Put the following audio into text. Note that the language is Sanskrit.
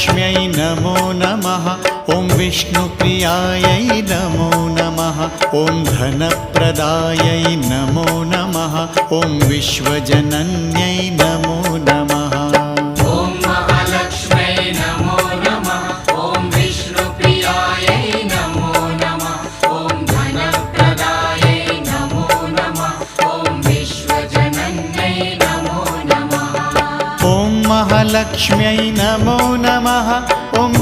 महालक्ष्म्यै नमो नमः। ॐ विष्णुप्रियायै नमो नमः। ॐ धनप्रदायै नमो नमः। ॐ विश्वजनन्यै नमो नमः। ॐ महालक्ष्म्यै नमो नमः। ॐ विष्णुप्रियायै नमो नमः। ॐ धनप्रदायै नमो नमः। ॐ विश्वजनन्यै नमो नमः। ॐ महालक्ष्म्यै नमो नमः। ॐ